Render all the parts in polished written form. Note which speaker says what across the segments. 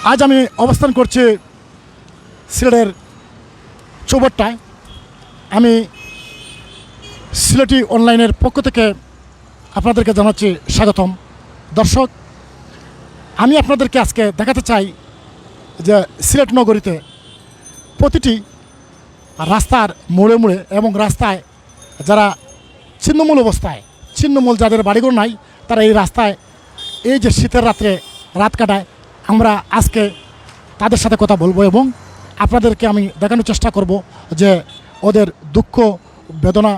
Speaker 1: আজ আমি অবস্থান করছি সিলেটের চৌবাট্টায়। আমি সিলেটি অনলাইনের পক্ষ থেকে আপনাদেরকে জানাচ্ছি স্বাগতম। দর্শক, আমি আপনাদেরকে আজকে দেখাতে চাই যে সিলেট নগরীতে প্রতিটি রাস্তার মোড়ে মোড়ে এবং রাস্তায় যারা ছিন্নমূল অবস্থায়, ছিন্নমূল যাদের বাড়িঘর নাই, তারা এই রাস্তায় এই যে শীতের রাত্রে রাত কাটায়, আমরা আজকে তাদের সাথে কথা বলবো এবং আপনাদেরকে আমি দেখানোর চেষ্টা করব যে ওদের দুঃখ বেদনা।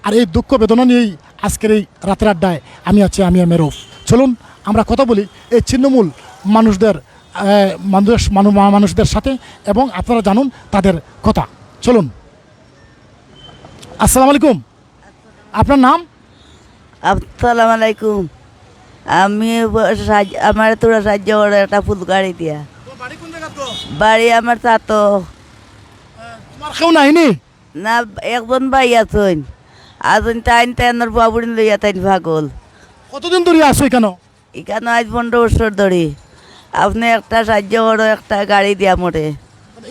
Speaker 1: আর এই দুঃখ বেদনা নিয়েই আজকের এই রাতের আড্ডায় আমি আছি, আমি মেরুফ। চলুন আমরা কথা বলি এই ছিন্নমূল মানুষদের সাথে এবং আপনারা জানুন তাদের কথা। চলুন। আসসালামু আলাইকুম, আপনার নাম?
Speaker 2: আসসালামু আলাইকুম। আমি আমার তোরা সাহায্য করে একটা ফুল গাড়ি দিয়া। বাড়ি আমার চাতো।
Speaker 1: তোমার কেউ নাইনি?
Speaker 2: না, একজন ভাই আছেন, আছেন তাইন তাইনের বাবুড়ি লইয়া তাইন পাগল।
Speaker 1: কতদিন ধরে আসো কেন?
Speaker 2: এখানে আজ 15 বছর ধরে। আপনি একটা সাহায্য করো, একটা গাড়ি দিয়া মোটে।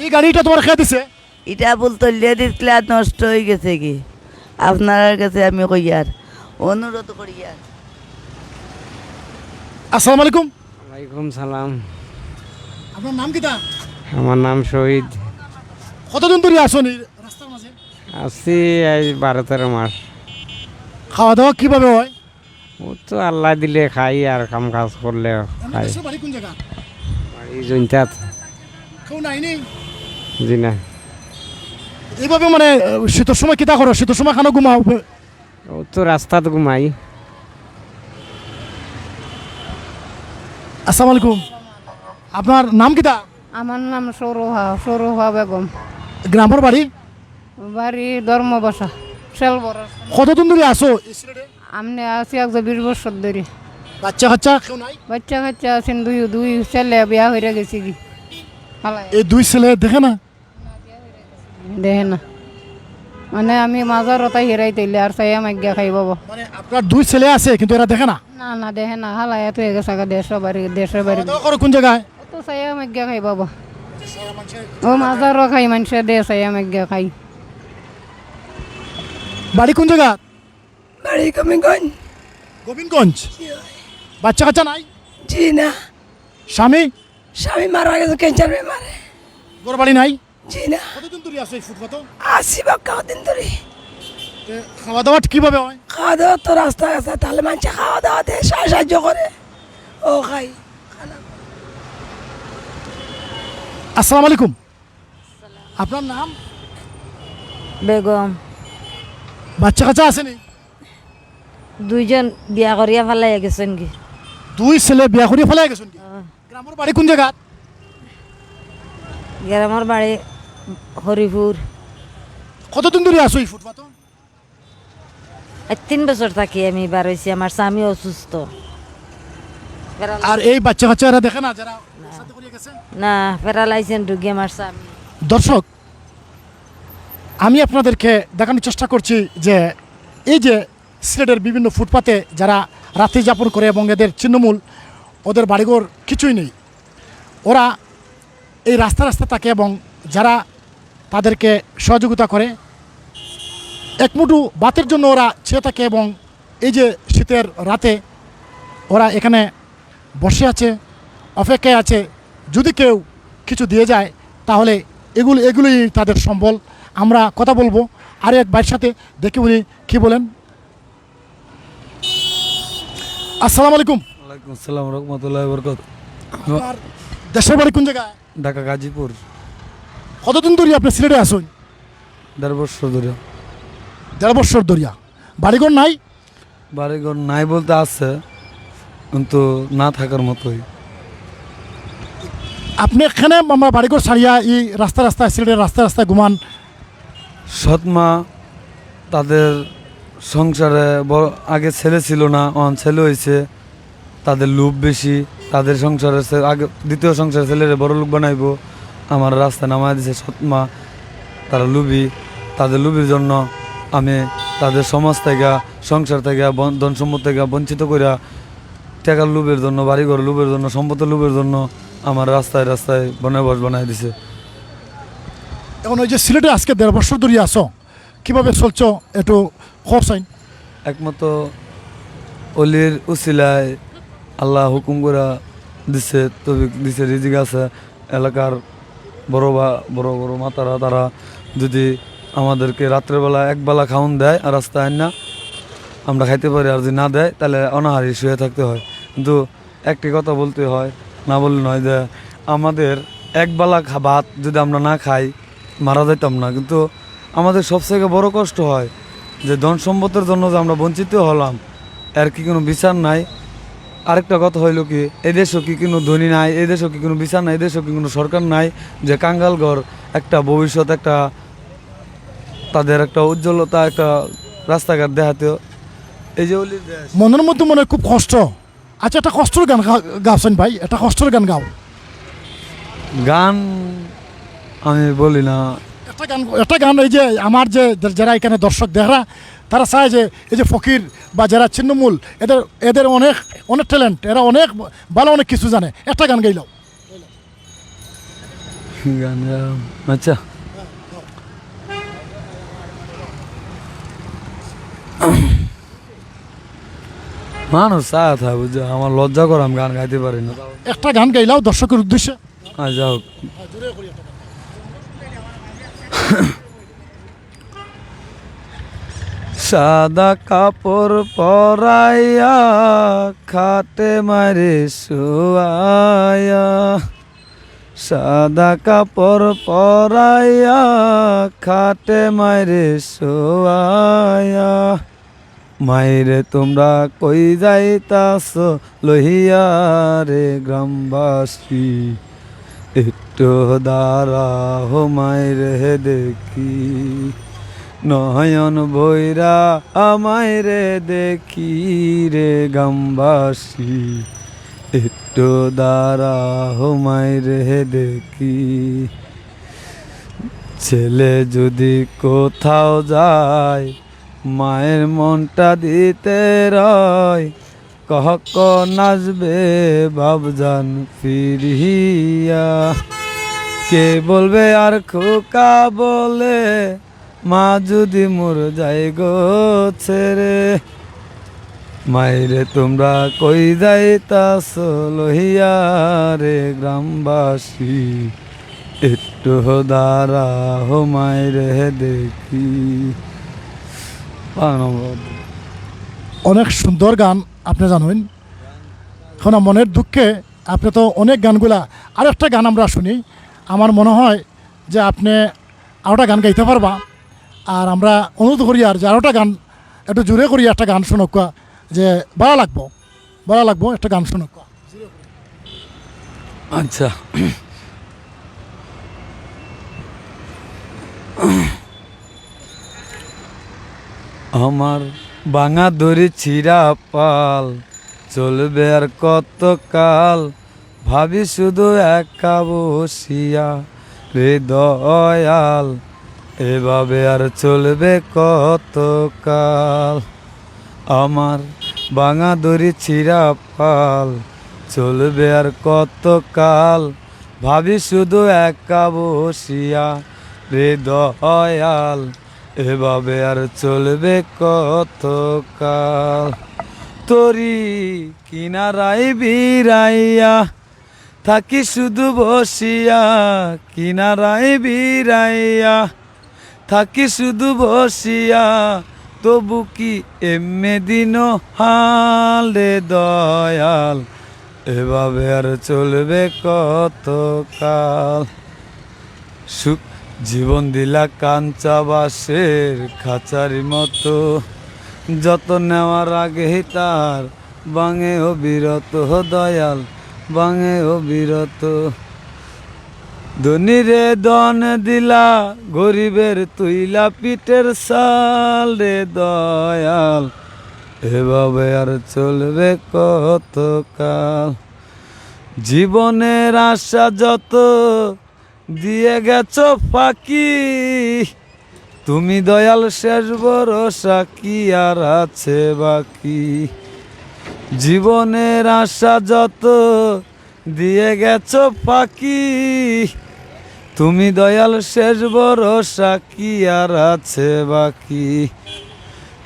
Speaker 1: এই গাড়িটা তোমার খেয়ে দিছে?
Speaker 2: এটা বলতে দিলে আর নষ্ট হয়ে গেছে কি, আপনার কাছে আমি কইয়ার অনুরোধ করিয়ার।
Speaker 1: আসসালামু আলাইকুম।
Speaker 3: ওয়ালাইকুম সালাম।
Speaker 1: আপনার নাম কিটা?
Speaker 3: আমার নাম শহীদ।
Speaker 1: কতদিন ধরে আসো এই রাস্তার মাঝে?
Speaker 3: আছি এই 12-13 মাস।
Speaker 1: খাওয়া দাওয়া কিভাবে হয়?
Speaker 3: ও তো আল্লাহ দিলে খাই, আর কাম কাজ করলে খাই।
Speaker 1: বাড়ি কোন জায়গা?
Speaker 3: বাড়ি জৈন্তাত।
Speaker 1: কেউ নাইনি?
Speaker 3: জি না।
Speaker 1: এইভাবে মানে শীতের সময় কিতা করো? শীতের সময় খানো ঘুমাও?
Speaker 3: ও তো রাস্তাত ঘুমাই।
Speaker 1: আসসালামু আলাইকুম, আপনার নাম কিতা?
Speaker 4: আমার নাম সৌরভা বেগম।
Speaker 1: গ্রামের বাড়ি?
Speaker 4: বাড়ি ধর্মবাসা শেলবর।
Speaker 1: কতদিন ধরে আসো এই সিলেটে?
Speaker 4: আমি আছি 20 বছর ধরে।
Speaker 1: বাচ্চা কাচ্চা কেউ নাই?
Speaker 4: বাচ্চা কাচ্চা আছেন দুই ছেলে, বিয়া হয়ে গেছে কি
Speaker 1: এই দুই ছেলে দেখে না?
Speaker 4: দেখে না, মানে আমি মাজার ওটাই হেরাই তৈলে আর চাই মাগ্যা খাই বাবা।
Speaker 1: মানে আপনার দুই ছেলে আছে কিন্তু এরা দেখে না?
Speaker 4: না না, দেখে না, হালাই এত হয়ে গেছে দেশের বাড়ি
Speaker 1: খাওয়া দাওয়া করো কোন জায়গায়?
Speaker 4: তো চাই মাগ্যা খাই বাবা। ও মাজারও খাই, মানুষের দে চাই মাগ্যা খাই।
Speaker 1: বাড়ি কোন জায়গা?
Speaker 2: বাড়ি কমিগঞ্জ।
Speaker 1: গোবিন্দগঞ্জ। বাচ্চা কাচ্চা নাই?
Speaker 2: জি না,
Speaker 1: স্বামী?
Speaker 2: স্বামী মারা গেছে ক্যান্সার বেমারে।
Speaker 1: ঘর বাড়ি নাই?
Speaker 2: জি না,
Speaker 1: কতদিন ধরে আসো এই ফুটপাতে?
Speaker 2: আসি বা কদিন ধরে।
Speaker 1: খাওয়া দাওয়া কিভাবে হয়?
Speaker 2: খাওয়া দাওয়া তো রাস্তায় আছে, তাহলে মানুষ খাওয়া দাওয়াতে সাহায্য করে, ও খাই।
Speaker 1: আসসালামু আলাইকুম, আপনার নাম?
Speaker 5: বেগম।
Speaker 1: বাচ্চা কাচ্চা আসেনি?
Speaker 5: দুইজন বিয়া করিয়া ফেলাই গেছেন কি।
Speaker 1: দুই ছেলে বিয়া করিয়া ফেলে গেছেন কি? গ্রামের বাড়ি কোন জায়গা?
Speaker 5: গ্রামের বাড়ি হরিপুর।
Speaker 1: কতদিন ধরে আসো এই ফুটপাতে?
Speaker 5: 3 বছর থাকি আমি বার হয়েছি, আমার স্বামী অসুস্থ।
Speaker 1: আর এই বাচ্চা কাচ্চা এরা দেখে না যারা সাথে করিয়া গেছে?
Speaker 5: না, প্যারালাইসেন রুগী আমার স্বামী।
Speaker 1: দর্শক, আমি আপনাদেরকে দেখানোর চেষ্টা করছি যে এই যে সিলেটের বিভিন্ন ফুটপাতে যারা রাত্রি যাপন করে এবং এদের ছিন্নমূল, ওদের বাড়িঘর কিছুই নেই, ওরা এই রাস্তা রাস্তা থাকে এবং যারা তাদেরকে সহযোগিতা করে একমুঠু ভাতের জন্য ওরা চেয়ে থাকে এবং এই যে শীতের রাতে ওরা এখানে বসে আছে, অপেক্ষায় আছে, যদি কেউ কিছু দিয়ে যায় তাহলে এগুলোই তাদের সম্বল। আমরা কথা বলবো আর এক ভাইয়ের সাথে, দেখি উনি কী বলেন। আসসালামু আলাইকুম।
Speaker 6: ওয়ালাইকুম আসসালাম রহমতুল্লাহি ওয়া বারাকাতুহু।
Speaker 1: আপনার দেশের বাড়ি কোন জায়গায়?
Speaker 6: ঢাকা গাজীপুর।
Speaker 1: কতদিন ধরে আপনি সিলেটে আসুন?
Speaker 6: 1.5 বছর ধরে।
Speaker 1: 1.5 বছর ধরিয়া। বাড়িঘর নাই?
Speaker 6: বাড়িঘর নাই বলতে আছে, কিন্তু না থাকার মতোই।
Speaker 1: আপনি এখানে আমরা বাড়িঘর ছাড়িয়া এই রাস্তায় সিলেটের রাস্তায় ঘুমান?
Speaker 6: সৎমা তাদের সংসারে আগে ছেলে ছিল না, ছেলে হয়েছে, তাদের লোভ বেশি, তাদের সংসারে আগে দ্বিতীয় সংসারে ছেলেরে বড় লোক বানাইব, আমার রাস্তায় নামায় দিছে সৎমা। তারা লুবি, তাদের লুবির জন্য আমি তাদের সমাজ থেকে, সংসার থেকে, ধন সম্পদ থেকে বঞ্চিত করিয়া টাকার লোভের জন্য, বাড়িঘর লোভের জন্য, সম্পদের লোভের জন্য আমার রাস্তায় রাস্তায় বসবাস বানাই দিছে।
Speaker 1: এখন ওই যে সিলেটে আজকে 1.5 বছর ধরে আসো, কীভাবে চলছো একটু খরচাইন?
Speaker 6: একমাত্র অলির উসিলায় আল্লাহ হুকুম করে দিছে, তবে দিছে রিজিক আছে। এলাকার বড় বড় বড় মাতারা তারা যদি আমাদেরকে রাত্রেবেলা একবেলা খাওয়ান দেয় আর রাস্তায় না আমরা খাইতে পারি, আর যদি না দেয় তাহলে অনাহারি শুয়ে থাকতে হয়। কিন্তু একটি কথা বলতে হয়, না বললে নয়, যে আমাদের একবেলা ভাত যদি আমরা না খাই মারা যাইতাম না। কিন্তু আমাদের সবথেকে বড় কষ্ট হয় যে ধন সম্পদের জন্য যে আমরা বঞ্চিত হলাম, এর কি কোনো বিচার নাই। আরেকটা কথা হইল কি, এদেশও কি কোনো ধনী নাই, এদেশও কি কোনো বিচার নাই, এদেশও কি কোনো সরকার নাই যে কাঙ্গালগড় একটা ভবিষ্যৎ, একটা তাদের একটা উজ্জ্বলতা, একটা রাস্তাঘাট দেখাতেও। এই যে
Speaker 1: মনের মধ্যে মনে হয় খুব কষ্ট। আচ্ছা, একটা কষ্টের গান গাওছেন ভাই, একটা কষ্টের গান গাও।
Speaker 6: গান আমি বলি না।
Speaker 1: একটা গান এই যে আমার যে যারা এখানে দর্শক দেখরা তারা চায় যে এই যে ফকির বা যারা ছিন্নমূল এদের এদের অনেক অনেক ট্যালেন্ট, এরা অনেক ভালো অনেক কিছু জানে, একটা গান গাইলাও।
Speaker 6: গান আচ্ছা, মানুষ চায় থাকে বুঝছো, আমার লজ্জা করে আমি গান গাইতে পারি না।
Speaker 1: একটা গান গাইলাও দর্শকের উদ্দেশ্যে।
Speaker 6: যাই হোক, সাদা কাপড় পরাইয়া খাটে মারে শুয়ায়া, সাদা কাপড় পরাইয়া খাটে মারে শুয়ায়া, মাইরে তোমরা কই যাইতাছ লহিয়া রে গ্রামবাসী, একটু দাঁড়াও মাইরে দেখি, নয়ন বৈরা আমায়রে দেখি রে গ্রামবাসী, একটু দাঁড়াও মাইরে দেখি। ছেলে যদি কোথাও যায় মায়ের মনটা দিতে রয়, কখন আসবে বাবজান ফিরিয়া, কে বলবে আর খোকা বলে মা যদি মোর যাই গো ছেড়ে, মাইরে তোমরা কই যাইতাছ লহিয়া রে গ্রামবাসী, একটু দাঁড়াও মাইরে দেখি।
Speaker 1: অনেক সুন্দর গান আপনি জানেন। এখন মনের দুঃখে আপনি তো অনেক গানগুলা, আর একটা গান আমরা শুনি, আমার মনে হয় যে আপনি আরোটা গান গাইতে পারবা। আর আমরা অনুরোধ করি আর যে আরোটা গান একটু জোরে করি একটা গান শুনক, যে ভালো লাগবো একটা গান শুনক।
Speaker 6: আচ্ছা, আমার ভাঙা দড়ি ছিঁড়া পাল চলবে আর কত কাল, ভাবি শুধু একা বসিয়া রে দয়াল, এভাবে আর চলবে কত কাল। আমার ভাঙা দড়ি ছিঁড়া পাল চলবে আর কত কাল, ভাবি শুধু একা বসিয়া রে দয়াল, এভাবে আর চলবে কত কাল। তরি কিনারাই বিরাইয়া থাকি শুধু বসিয়া, কিনারাই বিরাইয়া থাকি শুধু বসিয়া, তবু কি এমে দিন হালে দয়াল, এভাবে আর চলবে কত কাল। সুখ জীবন দিলা কাঞ্চা বাসের খাঁচারি মতো, যত নেওয়ার আগে তার বাঙে অবিরত দয়াল, বাঙে অবিরত। ধনীরে দন দিলা গরিবের তুইলা পিঠের সাল রে দয়াল, এভাবে আর চলবে কত কাল। জীবনের আশা যত দিয়ে গেছো ফাঁকি, তুমি দয়াল শেষ ভরসা কি আর আছে বাকি। জীবনের আশা যত দিয়ে গেছো ফাঁকি, তুমি দয়াল শেষ ভরসা কি আর আছে বাকি।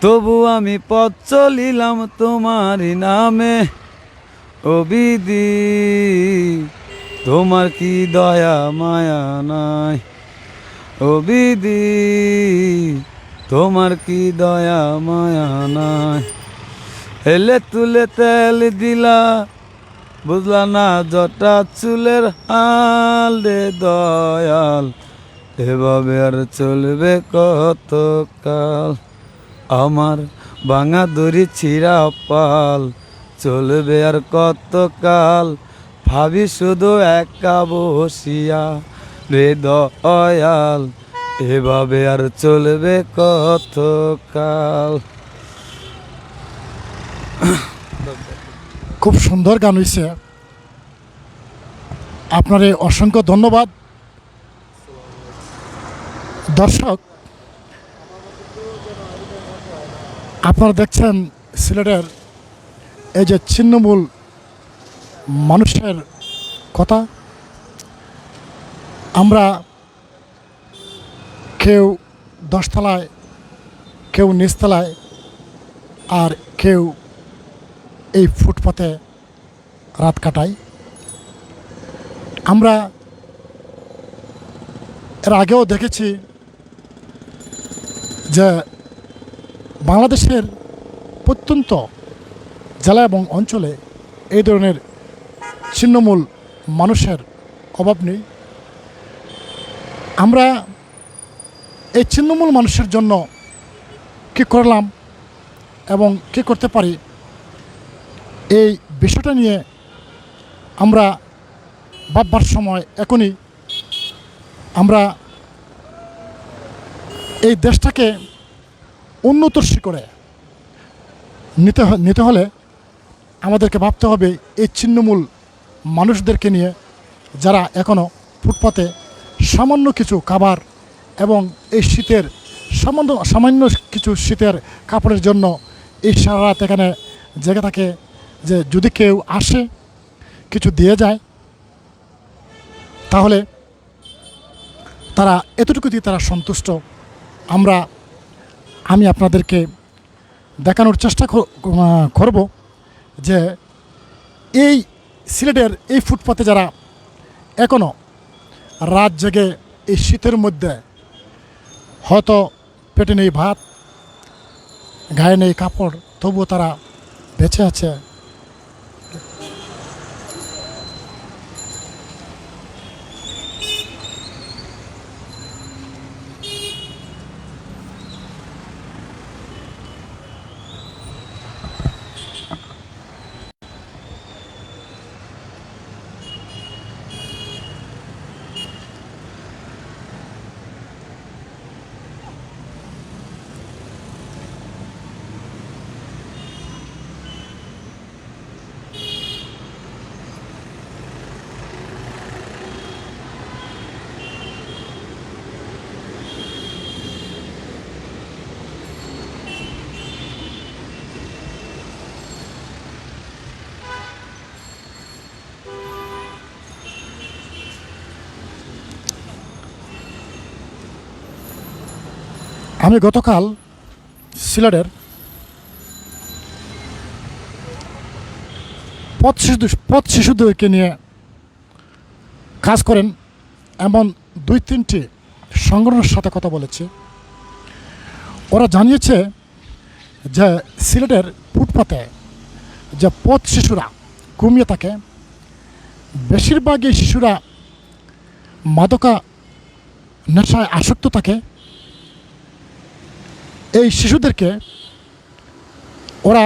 Speaker 6: তবু আমি পথ চলিলাম তোমারই নামে, ও বিধি তোমার কি দয়া মায়া নাই, ও বিধি তোমার কি দয়া মায়া নাই। হেলে তুলে তেল দিলা, বুঝলা না জটা চুলের হাল রে দয়াল, এভাবে আর চলবে কতকাল। আমার ভাঙা দড়ি ছিঁড়া পাল, চলবে আর কতকাল। ভাবি শুধু একা বসিয়া রে দয়াল, এভাবে আর চলবে কতকাল।
Speaker 1: খুব সুন্দর গান হয়েছে, আপনারে অসংখ্য ধন্যবাদ। দর্শক, আপনারা দেখছেন সিলেটের এই যে ছিন্নমূল মানুষের কথা। আমরা কেউ 10 তলায়, কেউ নিচতলায়, আর কেউ এই ফুটপাতে রাত কাটাই। আমরা এর আগেও দেখেছি যে বাংলাদেশের প্রত্যন্ত জেলা এবং অঞ্চলে এই ধরনের ছিন্নমূল মানুষের অভাব নেই। আমরা এই ছিন্নমূল মানুষের জন্য কী করলাম এবং কী করতে পারি, এই বিষয়টা নিয়ে আমরা ভাববার সময় এখনই আমরা এই দেশটাকে উন্নতর শিখরে নিতে হলে আমাদেরকে ভাবতে হবে এই ছিন্নমূল মানুষদেরকে নিয়ে, যারা এখনও ফুটপাতে সামান্য কিছু খাবার এবং এই শীতের সামান্য কিছু শীতের কাপড়ের জন্য এই সারা রাত এখানে জেগে থাকে, যে যদি কেউ আসে কিছু দিয়ে যায় তাহলে তারা এতটুকু দিয়ে তারা সন্তুষ্ট। আমি আপনাদেরকে দেখানোর চেষ্টা করব যে এই সিলেটের এই ফুটপাতে যারা এখনও রাত জেগে এই শীতের মধ্যে হয়তো পেটে নেই ভাত, গায়ে নেই কাপড়, তবুও তারা বেঁচে আছে। আমি গতকাল সিলেটের পথ শিশুদেরকে নিয়ে কাজ করেন এমন 2-3টি সংগঠনের সাথে কথা বলেছি। ওরা জানিয়েছে যে সিলেটের ফুটপাতে যে পথ শিশুরা ঘুমিয়ে থাকে, বেশিরভাগই শিশুরা মাদকা নেশায় আসক্ত থাকে। এই শিশুদেরকে ওরা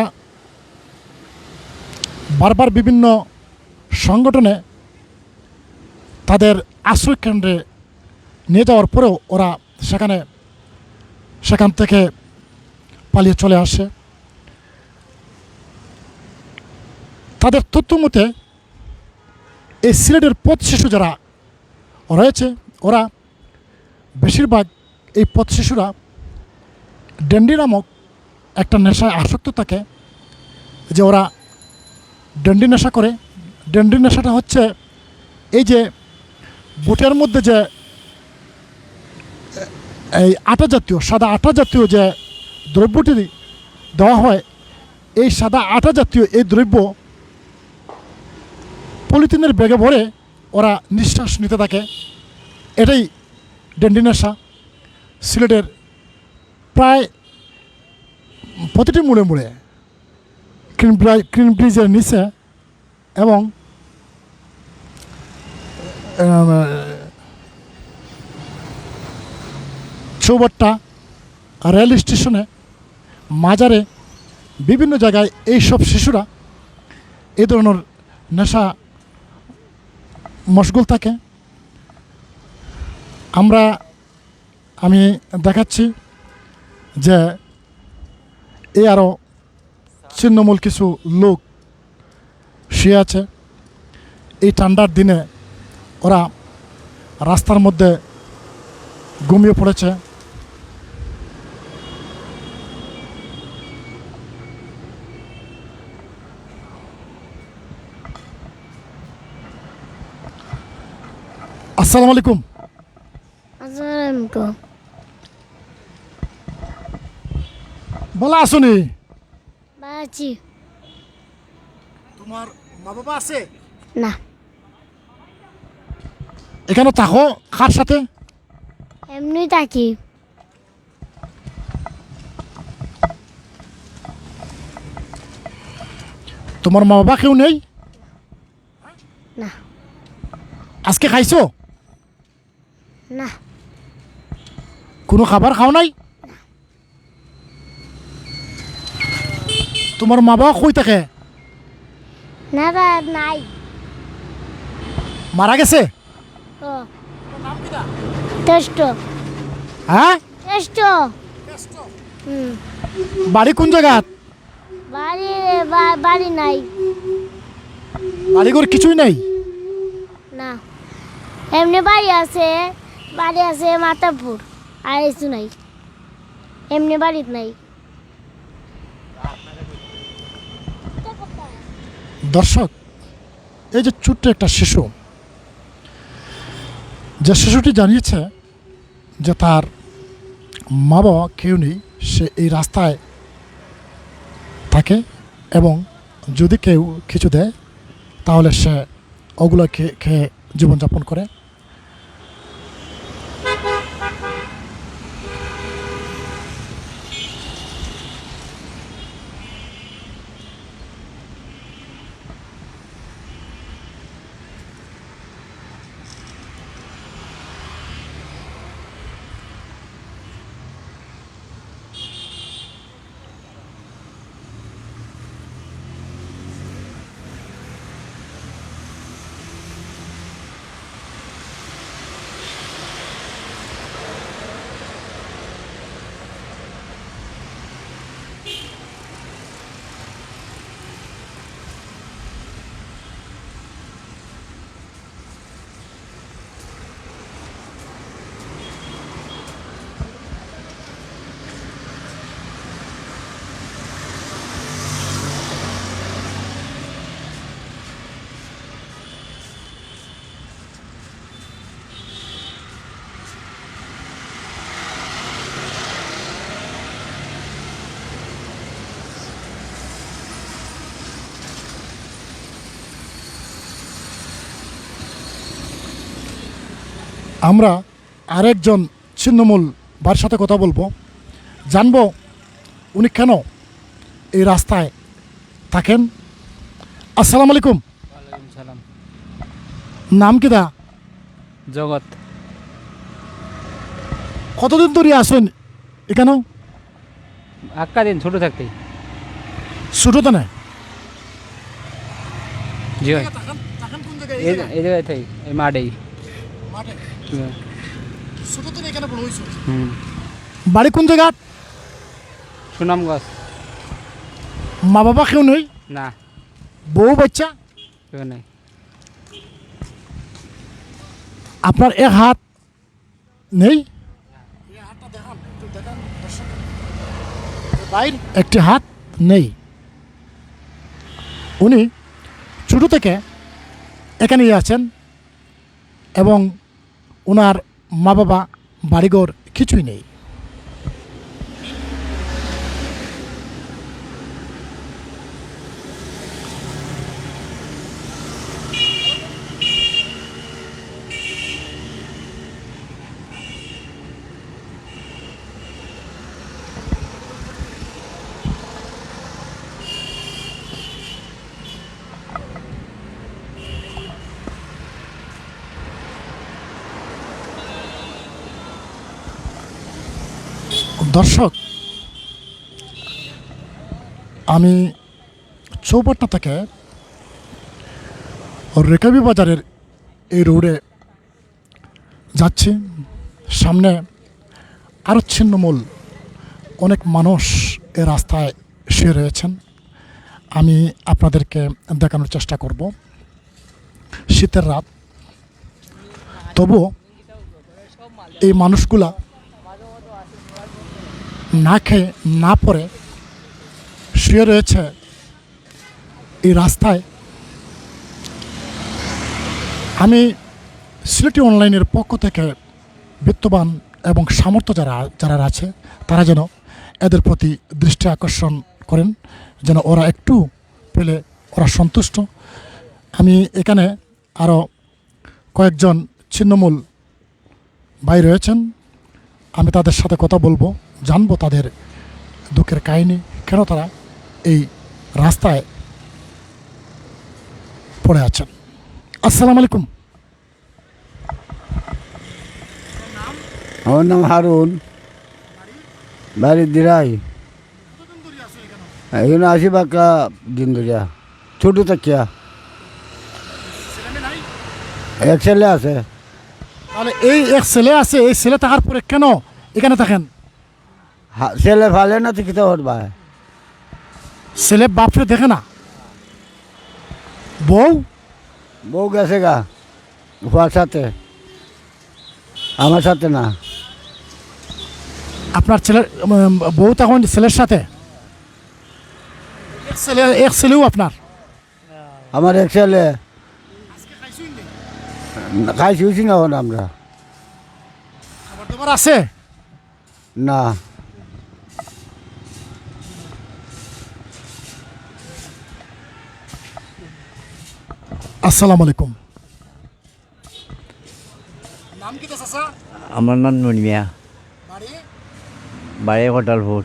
Speaker 1: বারবার বিভিন্ন সংগঠনে তাদের আশ্রয় কেন্দ্রে নিয়ে যাওয়ার পরেও ওরা সেখান থেকে পালিয়ে চলে আসে। তাদের তথ্য মতে এই সিলেটের পথ শিশু যারা রয়েছে, ওরা বেশিরভাগ এই পথ শিশুরা ড্যান্ডি নামক একটা নেশায় আসক্ত থাকে, যে ওরা ডেন্ডি নেশা করে। ডেন্ডি নেশাটা হচ্ছে এই যে বুটের মধ্যে যে এই আটা জাতীয়, সাদা আটা জাতীয় যে দ্রব্যটি দেওয়া হয়, এই সাদা আটা জাতীয় এই দ্রব্য পলিথিনের ব্যাগে ভরে ওরা নিঃশ্বাস নিতে থাকে। এটাই ডেন্ডি নেশা। সিলেটের প্রায় প্রতিটি মুড়ে মুড়ে ক্রিম ব্রিজের নিচে এবং চৌবাট্টা, রেল স্টেশনে, মাজারে, বিভিন্ন জায়গায় এইসব শিশুরা এই ধরনের নেশা মশগুল থাকে। আমি দেখাচ্ছি যে এই আরও ছিন্নমূল কিছু লোক শুয়ে আছে। এই ঠান্ডার দিনে ওরা রাস্তার মধ্যে ঘুমিয়ে পড়েছে। আসসালামু আলাইকুম।
Speaker 7: আসসালামু
Speaker 1: বলা আসুনি।
Speaker 7: বাঁচি
Speaker 1: তোমার মা বাবা আছে?
Speaker 7: না,
Speaker 1: এখানে থাকো কার সাথে?
Speaker 7: এমনি থাকি।
Speaker 1: তোমার মা বাবা কেউ নেই?
Speaker 7: না,
Speaker 1: আজকে খাইছো?
Speaker 7: না,
Speaker 1: কোনো খাবার খাও নাই? তোমার মা বাবা কই থাকে?
Speaker 7: না, নাই।
Speaker 1: মারা গেছে?
Speaker 7: ও টেস্ট
Speaker 1: হ্যাঁ,
Speaker 7: টেস্ট।
Speaker 1: বাড়ি কোন জায়গা?
Speaker 7: বাড়ি বাড়ি নাই।
Speaker 1: বাড়িঘর কিছুই নাই?
Speaker 7: না, এমনি বাড়ি আছে মাতাপুর, আর কিছু নাই। এমনি বাড়িত নাই।
Speaker 1: দর্শক, এই যে ছোট্ট একটা শিশু, যে শিশুটি জানিয়েছে যে তার মা বাবা কেউ নেই, সে এই রাস্তায় থাকে এবং যদি কেউ কিছু দেয় তাহলে সে ওগুলো খেয়ে জীবনযাপন করে। আমরা আরেকজন ছিন্নমূল ভাইয়ের সাথে কথা বলবো, জানবো উনি কেন এই রাস্তায় থাকেন। আসসালামু আলাইকুম।
Speaker 3: সালাম।
Speaker 1: নাম কি দা?
Speaker 3: জগৎ।
Speaker 1: কতদিন ধরে আসেন এখানেও?
Speaker 3: আক্কা দিন ছোট থাকতেই।
Speaker 1: ছোটোতে না?
Speaker 3: জি ভাই, এই জায়গায় থাকি, এই মাঠেই।
Speaker 1: বাড়ি কোন জায়গা?
Speaker 3: সুনামগঞ্জ।
Speaker 1: মা বাবা কেউ নেই?
Speaker 3: না,
Speaker 1: বউ বাচ্চা?
Speaker 3: কেউ নেই।
Speaker 1: আপনার এক হাত নেই? একটি হাত নেই। উনি ছোটো থেকে এখানেই আছেন এবং ওনার মা বাবা বাড়িঘর কিছুই নেই। দর্শক, আমি চৌপাটনা থেকে রেকাবি বাজারের এই রোডে যাচ্ছি। সামনে আরও ছিন্নমূল অনেক মানুষ এই রাস্তায় শুয়ে রয়েছেন। আমি আপনাদেরকে দেখানোর চেষ্টা করব। শীতের রাত, তবুও এই মানুষগুলা না খেয়ে না পরে শুয়ে রয়েছে এই রাস্তায়। আমি সিলেটি অনলাইনের পক্ষ থেকে বিত্তবান এবং সামর্থ্য যারা আছে তারা যেন এদের প্রতি দৃষ্টি আকর্ষণ করেন, যেন ওরা একটু পেলে ওরা সন্তুষ্ট। আমি এখানে আরও কয়েকজন ছিন্নমূল ভাই রয়েছেন, আমি তাদের সাথে কথা বলবো, জানবো তাদের দুঃখের কাহিনী, কেন তারা এই রাস্তায় পড়ে আছেন। আসসালামু আলাইকুম।
Speaker 8: আমার নাম হারুন, বাড়ির দিরাই। এখানে আসি বাঁকা দিন ধরিয়া, ছোটো থাকিয়া। এক ছেলে আছে।
Speaker 1: তাহলে এই এক ছেলে আছে, এই ছেলে থাকার পরে কেন এখানে থাকেন?
Speaker 8: ছেলে ভালো না তো কিতা করবা?
Speaker 1: ছেলে বাপরে দেখে না? বউ
Speaker 8: বউ গেছে গা উপার সাথে, আমার সাথে না।
Speaker 1: আপনার ছেলের বউ তখন ছেলের সাথে? এক ছেলেও আপনার?
Speaker 8: আমার এক ছেলে খাইছি হয়েছি না এখন আমরা।
Speaker 1: তোমার আছে
Speaker 8: না?
Speaker 1: আসসালামু আলাইকুম।
Speaker 9: আমার নাম নুনিয়া, বাড়ি হোটালপুর।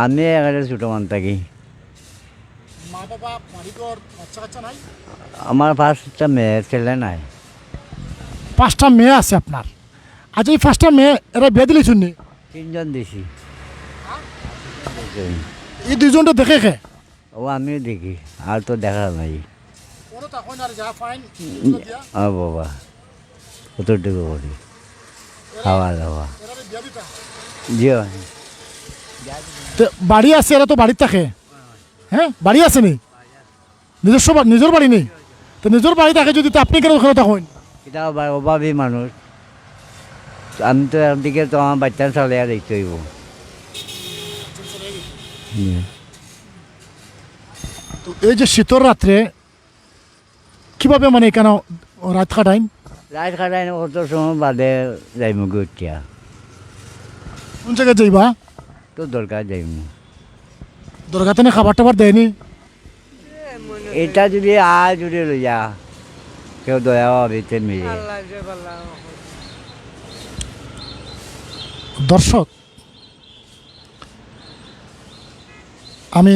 Speaker 9: আমি এখানে ছোটো মান থাকি। আমার 5টা মেয়ে, ছেলে নাই।
Speaker 1: 5টা মেয়ে আছে আপনার? আজ এই 5টা মেয়ে এরা বিয়ে দিলে শুননি?
Speaker 9: 3জন দিছি।
Speaker 1: এই 2জনটা দেখে খে?
Speaker 9: ও আমিও দেখি, আর তো দেখা নাই। বাবা কতটুকু করি খাওয়া দাওয়া। জি
Speaker 1: বাড়ি আছে, এরা তো বাড়ির থাকে। হ্যাঁ, বাড়ি আছে নি? নিজের বাড়ি নেই? তো নিজের বাড়ি থাকে যদি, তো আপনি কেন ওখানে থাকেন?
Speaker 9: এটা অভাবী মানুষ, আমি তো একদিকে তো আমার বাচ্চা চালে আর দেখতে হইব।
Speaker 1: তো এই যে শীতর রাত্রে কিভাবে মানে কেন রাত কাটাইন?
Speaker 9: রাত কাটাই না, কত সময় বাদে যাইমু গিয়া।
Speaker 1: কোন জায়গায় যাইবা?
Speaker 9: তো দরকার যাইমু।
Speaker 1: দরগাতে না খাবার টাবার দেয়নি?
Speaker 9: এটা যদি আর যদি লইয়া কেউ দয়া হবে মিলে।
Speaker 1: দর্শক, আমি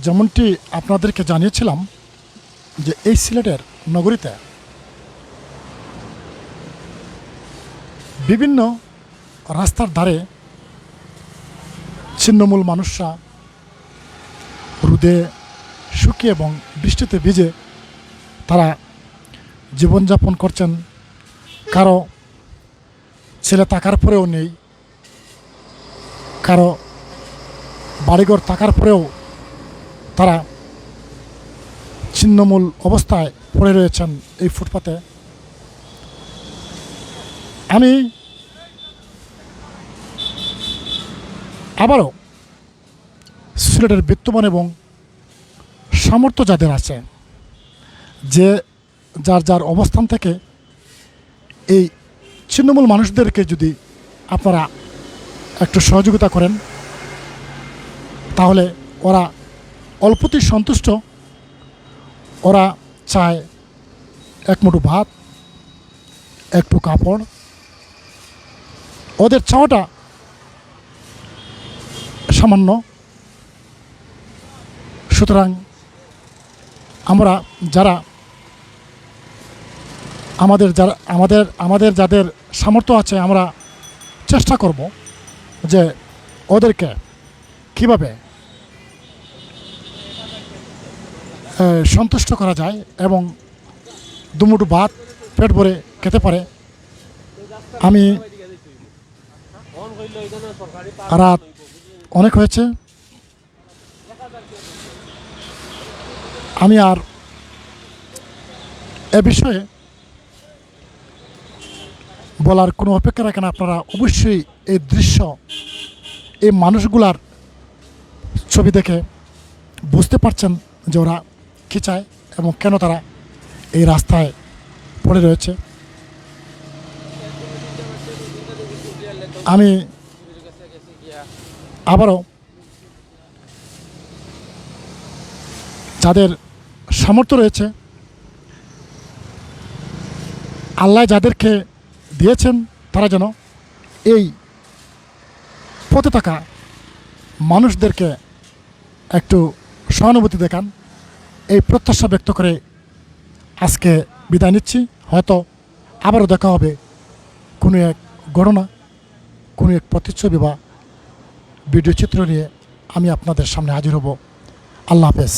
Speaker 1: যেমনটি আপনাদেরকে জানিয়েছিলাম যে এই সিলেটের নগরীতে বিভিন্ন রাস্তার ধারে ছিন্নমূল মানুষরা রোদে শুকিয়ে এবং বৃষ্টিতে ভিজে তারা জীবনযাপন করছেন। কারো ছেলে থাকার পরেও নেই, কারো বাড়িঘর থাকার পরেও তারা ছিন্নমূল অবস্থায় পড়ে রয়েছেন এই ফুটপাতে। আমি আবারও সিলেটের বিত্তবান এবং সামর্থ্য যাদের আছে, যে যার যার অবস্থান থেকে এই ছিন্নমূল মানুষদেরকে যদি আপনারা একটু সহযোগিতা করেন, তাহলে ওরা অল্পতেই সন্তুষ্ট। ওরা চায় এক মুঠো ভাত, একটু কাপড়, ওদের চাওয়াটা সামান্য। সুতরাং আমরা যারা আমাদের যাদের সামর্থ্য আছে, আমরা চেষ্টা করব যে ওদেরকে কীভাবে সন্তুষ্ট করা যায় এবং দুমুঠো ভাত পেট ভরে খেতে পারে। আমি রাত অনেক হয়েছে, আমি আর এ বিষয়ে বলার কোনো অপেক্ষা রাখেন। আপনারা অবশ্যই এই দৃশ্য, এই মানুষগুলার ছবি দেখে বুঝতে পারছেন যে ওরা কী চায় এবং কেন তারা এই রাস্তায় পড়ে রয়েছে। আমি আবারও যাদের সামর্থ্য রয়েছে, আল্লাহ যাদেরকে দিয়েছেন, তারা যেন এই পথে থাকা মানুষদেরকে একটু সহানুভূতি দেখান, এই প্রত্যাশা ব্যক্ত করে আজকে বিদায় নিচ্ছি। হয়তো আবারও দেখা হবে কোনো এক ঘটনা, কোনো এক প্রতিচ্ছবি বা ভিডিও চিত্র নিয়ে আমি আপনাদের সামনে হাজির হব। আল্লাহ হাফেজ।